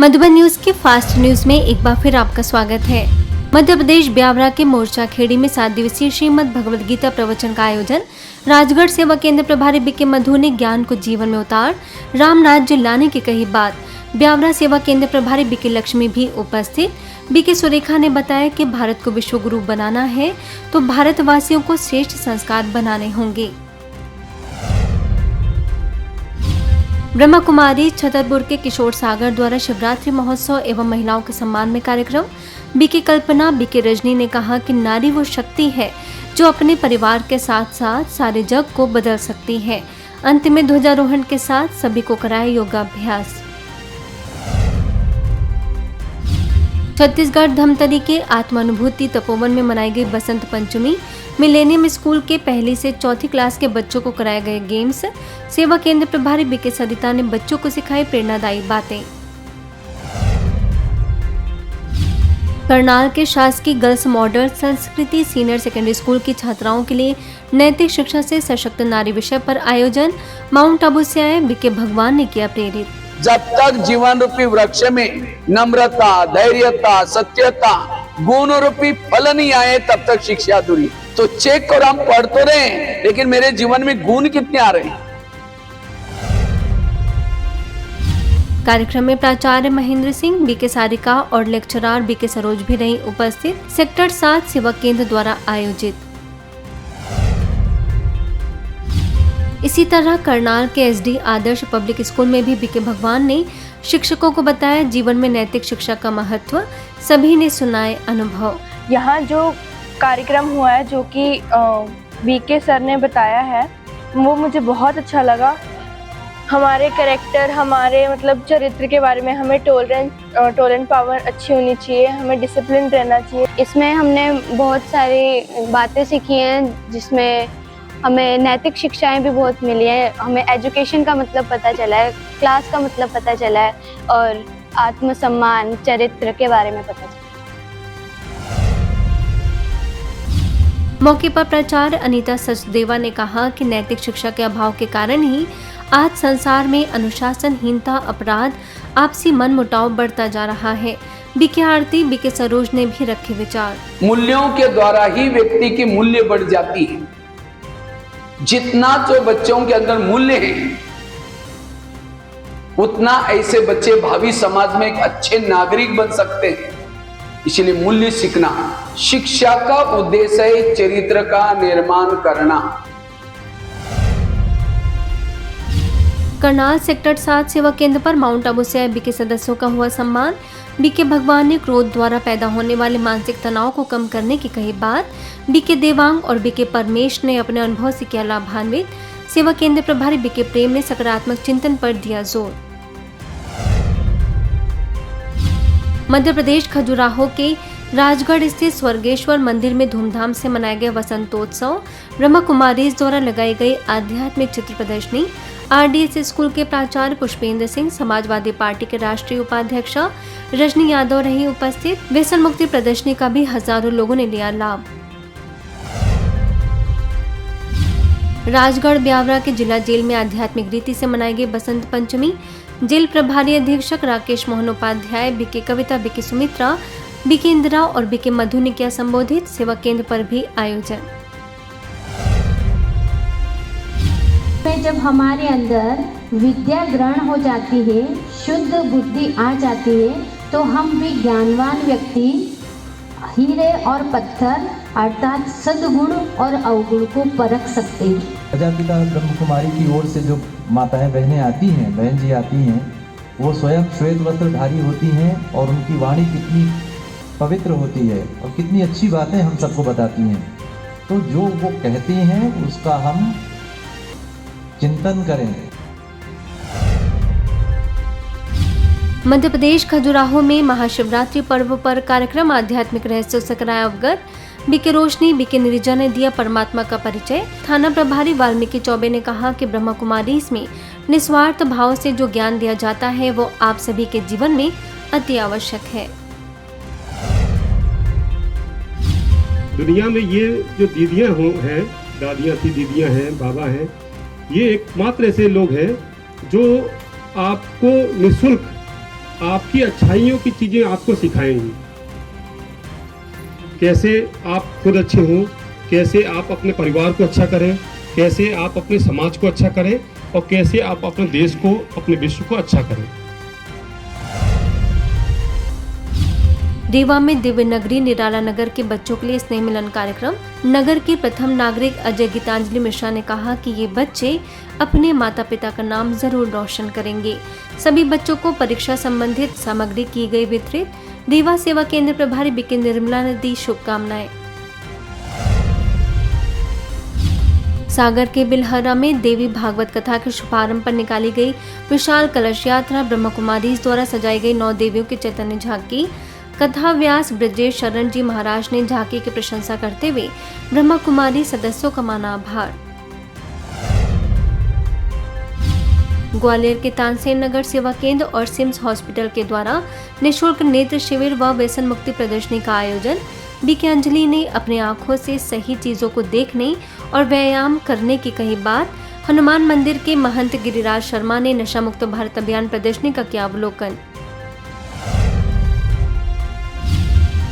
Madhuban news के fast news में एक बार फिर आपका स्वागत है। मध्य प्रदेश ब्यावरा के मोर्चा खेड़ी में 7 दिवसीय श्रीमद् भगवद गीता प्रवचन का आयोजन। राजगढ़ सेवा केंद्र प्रभारी बीके मधु ने ज्ञान को जीवन में उतार राम राज्य लाने की कही बात। ब्यावरा सेवा केंद्र प्रभारी बीके लक्ष्मी भी उपस्थित। बीके सुरेखा ने बताया कि भारत को विश्व गुरु बनाना है तो भारतवासियों को श्रेष्ठ संस्कार बनाने होंगे। ब्रह्मा कुमारी छतरपुर के किशोर सागर द्वारा शिवरात्रि महोत्सव एवं महिलाओं के सम्मान में कार्यक्रम। बीके कल्पना बीके रजनी ने कहा कि नारी वो शक्ति है जो अपने परिवार के साथ साथ सारे जग को बदल सकती है। अंत में ध्वजारोहण के साथ सभी को कराया योगाभ्यास। छत्तीसगढ़ धमतरी के आत्मानुभूति तपोवन में मनाई गई बसंत पंचमी। मिलेनियम स्कूल के पहली से चौथी क्लास के बच्चों को कराए गए गेम्स। सेवा केंद्र प्रभारी बीके सरिता ने बच्चों को सिखाई प्रेरणादायी बातें। करनाल के शासकीय गर्ल्स मॉडल संस्कृति सीनियर सेकेंडरी स्कूल की छात्राओं के लिए नैतिक शिक्षा से सशक्त नारी विषय पर आयोजन। माउंट आबू से आए बीके भगवान ने किया प्रेरित। जब तक जीवन रूपी वृक्ष में नम्रता, धैर्यता, सत्यता, गुण रूपी फल नहीं आए तब तक शिक्षा अधूरी। तो चेक करो, हम पढ़ तो रहे लेकिन मेरे जीवन में गुण कितने आ रहे हैं। कार्यक्रम में प्राचार्य महेंद्र सिंह, बीके सारिका और लेक्चरर बीके सरोज भी रही उपस्थित। सेक्टर 7 सेवा केंद्र द्वारा आयोजित। इसी तरह करनाल के एसडी आदर्श पब्लिक स्कूल में भी बीके भगवान ने शिक्षकों को बताया जीवन में नैतिक शिक्षा का महत्व। सभी ने सुनाए अनुभव। यहाँ जो कार्यक्रम हुआ है जो कि बीके सर ने बताया है वो मुझे बहुत अच्छा लगा। हमारे कैरेक्टर, हमारे मतलब चरित्र के बारे में, हमें टोलरेंट पावर अच्छी होनी चाहिए, हमें डिसिप्लिन रहना चाहिए। इसमें हमने बहुत सारी बातें सीखी हैं जिसमें हमें नैतिक शिक्षाएं भी बहुत मिली हैं। हमें एजुकेशन का मतलब पता चला है, क्लास का मतलब पता चला है और आत्मसम्मान, चरित्र के बारे में पता चला। मौके पर प्राचार्य अनीता सचदेवा ने कहा कि नैतिक शिक्षा के अभाव के कारण ही आज संसार में अनुशासनहीनता, अपराध, आपसी मनमुटाव बढ़ता जा रहा है। बीके आरती बीके सरोज ने भी रखे विचार। मूल्यों के द्वारा ही व्यक्ति की मूल्य बढ़ जाती है। जितना जो बच्चों के अंदर मूल्य है उतना ऐसे बच्चे भावी समाज में एक अच्छे नागरिक बन सकते हैं। इसलिए मूल्य सीखना, शिक्षा का उद्देश्य है चरित्र का निर्माण करना। करनाल सेक्टर 7 सेवा केंद्र पर माउंट आबू से आए बीके सदस्यों का हुआ सम्मान। बीके भगवान ने क्रोध द्वारा पैदा होने वाले मानसिक तनाव को कम करने की कही बात। बीके देवांग और बीके परमेश ने अपने अनुभव से किया लाभान्वित। सेवा केंद्र प्रभारी बीके प्रेम ने सकारात्मक चिंतन पर दिया जोर। मध्य प्रदेश खजुराहो के राजगढ़ स्थित स्वर्गेश्वर मंदिर में धूमधाम से मनाया गया वसंतोत्सव। ब्रह्मा कुमारीज द्वारा लगाई गई आध्यात्मिक चित्र प्रदर्शनी। आरडीएस स्कूल के प्राचार्य पुष्पेंद्र सिंह, समाजवादी पार्टी के राष्ट्रीय उपाध्यक्ष रजनी यादव रही उपस्थित। व्यसन मुक्ति प्रदर्शनी का भी हजारों लोगों ने लिया लाभ। राजगढ़ ब्यावरा के जिला जेल में आध्यात्मिक रीति से मनाई गई बसंत पंचमी। जेल प्रभारी अधीक्षक राकेश मोहन उपाध्याय, बीके कविता, बीके सुमित्रा, बीके इंदिरा और बीके मधु ने किया संबोधित। सेवा केंद्र पर भी आयोजन। जब हमारे अंदर विद्या ग्रहण हो जाती है, शुद्ध बुद्धि आ जाती है, तो हम भी ज्ञानवान व्यक्ति हीरे और पत्थर अर्थात सद्गुण और अवगुण को परख सकते हैं। प्रजापिता ब्रह्म कुमारी की ओर से जो माताएं बहनें आती हैं, बहन जी आती हैं, वो स्वयं श्वेत वस्त्रधारी होती हैं और उनकी वाणी कितनी पवित्र होती है और कितनी अच्छी बातें हम सबको बताती हैं। तो जो वो कहती हैं उसका हम चिंतन करें। मध्य प्रदेश खजुराहो में महाशिवरात्रि पर्व पर कार्यक्रम। आध्यात्मिक रहस्यों से कराया अवगत। बीके रोशनी, बीके निरिजा ने दिया परमात्मा का परिचय। थाना प्रभारी वाल्मीकि चौबे ने कहा कि ब्रह्मा कुमारी इसमें निस्वार्थ भाव से जो ज्ञान दिया जाता है वो आप सभी के जीवन में अति आवश्यक है। दुनिया में ये जो दीदियां हैं, दादियां थी, दीदियां हैं, बाबा हैं, ये एकमात्र ऐसे लोग हैं जो आपको निःशुल्क आपकी अच्छाइयों की चीजें आपको सिखाएंगी। कैसे आप खुद अच्छे हों, कैसे आप अपने परिवार को अच्छा करें, कैसे आप अपने समाज को अच्छा करें और कैसे आप अपने देश को, अपने विश्व को अच्छा करें। रीवा में दिव्य नगरी निराला नगर के बच्चों के लिए स्नेह मिलन कार्यक्रम। नगर के प्रथम नागरिक अजय गीतांजलि मिश्रा ने कहा कि ये बच्चे अपने माता पिता का नाम जरूर रोशन करेंगे। सभी बच्चों को परीक्षा संबंधित सामग्री की गई वितरित। रीवा सेवा केंद्र प्रभारी बीके निर्मला ने दी शुभकामनाएं। सागर के बिलहरा में देवी भागवत कथा के शुभारंभ पर निकाली गई विशाल कलश यात्रा। ब्रह्म कुमारीज द्वारा सजाई गई 9 देवियों की चैतन्य झांकी। कथा व्यास ब्रजेश शरण जी महाराज ने झांकी की प्रशंसा करते हुए ब्रह्मा कुमारी सदस्यों का माना आभार। ग्वालियर के तानसेन नगर सेवा केंद्र और सिम्स हॉस्पिटल के द्वारा निःशुल्क नेत्र शिविर व व्यसन मुक्ति प्रदर्शनी का आयोजन। बीके अंजलि ने अपने आंखों से सही चीजों को देखने और व्यायाम करने की कही बात। हनुमान मंदिर के महंत गिरिराज शर्मा ने नशा मुक्त भारत अभियान प्रदर्शनी का किया अवलोकन।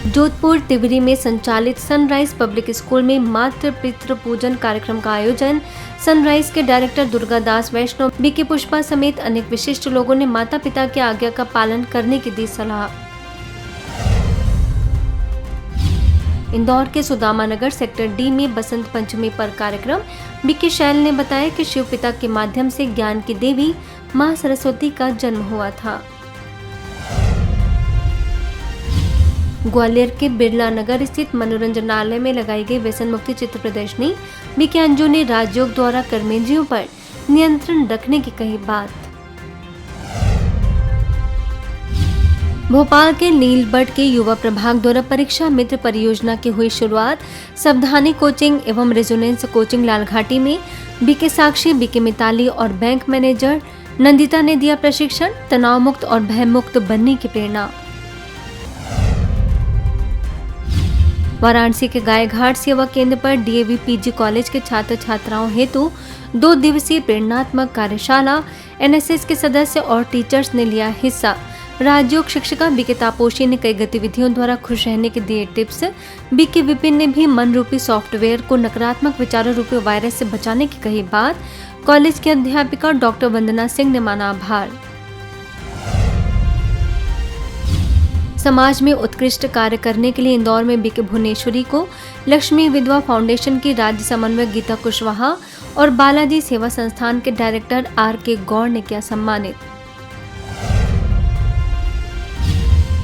जोधपुर तिवरी में संचालित सनराइज पब्लिक स्कूल में मातृ पितृ पूजन कार्यक्रम का आयोजन। सनराइज के डायरेक्टर दुर्गा दास वैष्णव, बीके पुष्पा समेत अनेक विशिष्ट लोगों ने माता पिता की आज्ञा का पालन करने की दी सलाह। इंदौर के सुदामा नगर सेक्टर डी में बसंत पंचमी पर कार्यक्रम। बीके शैल ने बताया कि शिव पिता के माध्यम से ज्ञान की देवी मां सरस्वती का जन्म हुआ था। ग्वालियर के बिरला नगर स्थित मनोरंजनालय में लगाई गई व्यसन मुक्ति चित्र प्रदर्शनी। बीके अंजू ने राजयोग द्वारा कर्मेंद्रियों पर नियंत्रण रखने की कही बात। भोपाल के नीलबर्ड के युवा प्रभाग द्वारा परीक्षा मित्र परियोजना की हुई शुरुआत। सावधानी कोचिंग एवं रेजोनेंस कोचिंग लालघाटी में बीके साक्षी, बीके मिताली और बैंक मैनेजर नंदिता ने दिया प्रशिक्षण। तनाव मुक्त और भय मुक्त बनने की प्रेरणा। वाराणसी के गायघाट सेवा केंद्र पर डीएवी पीजी कॉलेज के छात्र छात्राओं हेतु 2 दिवसीय प्रेरणात्मक कार्यशाला। एनएसएस के सदस्य और टीचर्स ने लिया हिस्सा। राजयोग शिक्षिका बीके तापोशी ने कई गतिविधियों द्वारा खुश रहने के दिए टिप्स। बीके विपिन ने भी मन रूपी सॉफ्टवेयर को नकारात्मक विचारों रूपी वायरस से बचाने की कही बात। कॉलेज की अध्यापिका डॉक्टर वंदना सिंह ने माना आभार। समाज में उत्कृष्ट कार्य करने के लिए इंदौर में बीके भुवनेश्वरी को लक्ष्मी विधवा फाउंडेशन की राज्य समन्वयक गीता कुशवाहा और बालाजी सेवा संस्थान के डायरेक्टर आर.के. गौड़ ने किया सम्मानित।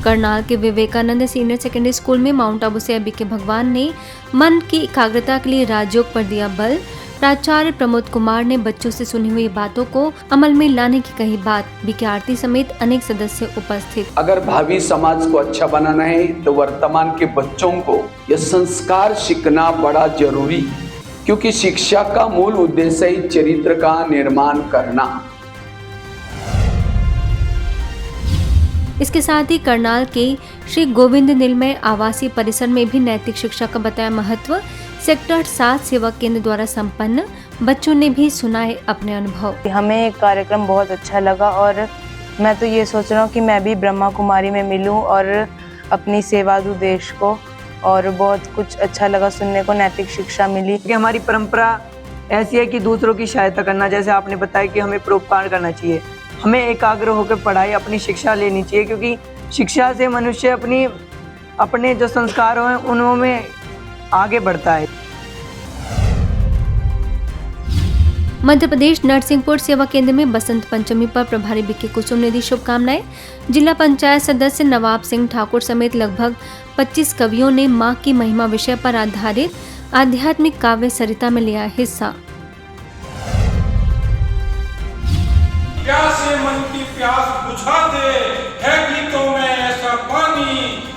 करनाल के विवेकानंद सीनियर सेकेंडरी स्कूल में माउंट आबू से बीके भगवान ने मन की एकाग्रता के लिए राजयोग पर दिया बल। प्राचार्य प्रमोद कुमार ने बच्चों से सुनी हुई बातों को अमल में लाने की कही बात। बीके आरती समेत अनेक सदस्य उपस्थित। अगर भावी समाज को अच्छा बनाना है तो वर्तमान के बच्चों को यह संस्कार सीखना बड़ा जरूरी है, क्योंकि शिक्षा का मूल उद्देश्य ही चरित्र का निर्माण करना। इसके साथ ही करनाल के श्री गोविंद निलमय आवासीय परिसर में भी नैतिक शिक्षा का बताया महत्व। सेक्टर 7 सेवा केंद्र द्वारा संपन्न। बच्चों ने भी सुनाए अपने अनुभव। हमें कार्यक्रम बहुत अच्छा लगा और मैं तो ये सोच रहा हूँ कि मैं भी ब्रह्मा कुमारी में मिलूँ और अपनी सेवा दूँ देश को, और बहुत कुछ अच्छा लगा सुनने को, नैतिक शिक्षा मिली। कि हमारी परंपरा ऐसी है कि दूसरों की सहायता करना, जैसे आपने बताया कि हमें परोपकार करना चाहिए, हमें एकाग्र होकर पढ़ाई, अपनी शिक्षा लेनी चाहिए, क्योंकि शिक्षा से मनुष्य अपने जो संस्कार हैं उनमें आगे बढ़ता है। मध्य प्रदेश नरसिंहपुर सेवा केंद्र में बसंत पंचमी पर प्रभारी बीके कुसुम ने दी शुभकामनाएं। जिला पंचायत सदस्य नवाब सिंह ठाकुर समेत लगभग 25 कवियों ने मां की महिमा विषय पर आधारित आध्यात्मिक काव्य सरिता में लिया हिस्सा। प्यासे मन की प्यास बुझा दे, है गीतों में ऐसा पानी,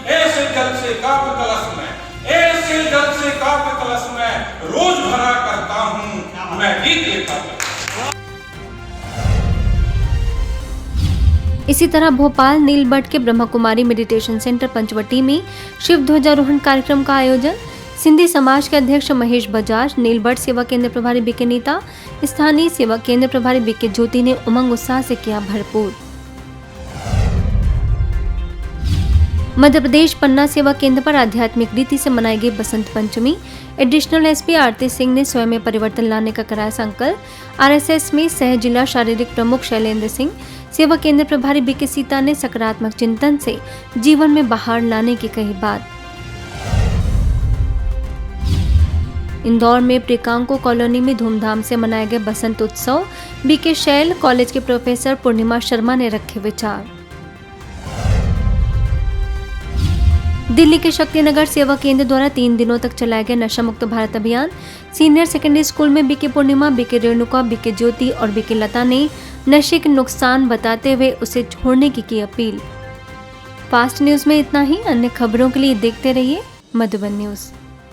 ऐसे जल से काव्य कलश में, ऐसे जल से काव्य कलश में रोज भरा करता हूँ मैं गीत लिखा करता। इसी तरह भोपाल नीलबर्ड के ब्रह्मा कुमारी मेडिटेशन सेंटर पंचवटी में शिव ध्वजारोहण कार्यक्रम का आयोजन। सिंधी समाज के अध्यक्ष महेश बजाज, नीलबर्ड सेवा केंद्र प्रभारी बीके नीता, स्थानीय सेवा केंद्र प्रभारी बीके ज्योति ने उमंग उत्साह से किया भरपूर। मध्य प्रदेश पन्ना सेवा केंद्र पर आध्यात्मिक रीति से मनाई गई बसंत पंचमी। एडिशनल एसपी आरती सिंह ने स्वयं में परिवर्तन लाने का कराया संकल्प। आरएसएस में सह जिला शारीरिक प्रमुख शैलेंद्र सिंह, सेवा केंद्र प्रभारी बीके सीता ने सकारात्मक चिंतन से जीवन में बहार लाने की कही बात। इंदौर में प्रिकांको कॉलोनी में धूमधाम से मनाए गए बसंत उत्सव। बीके शैल कॉलेज के प्रोफेसर पूर्णिमा शर्मा ने रखे विचार। दिल्ली के शक्तिनगर सेवा केंद्र द्वारा 3 दिनों तक चलाए गए नशा मुक्त भारत अभियान। सीनियर सेकेंडरी स्कूल में बीके पूर्णिमा, बीके रेणुका, बीके ज्योति और बीके लता ने नशे के नुकसान बताते हुए उसे छोड़ने की अपील। फास्ट न्यूज में इतना ही। अन्य खबरों के लिए देखते रहिए मधुबन न्यूज।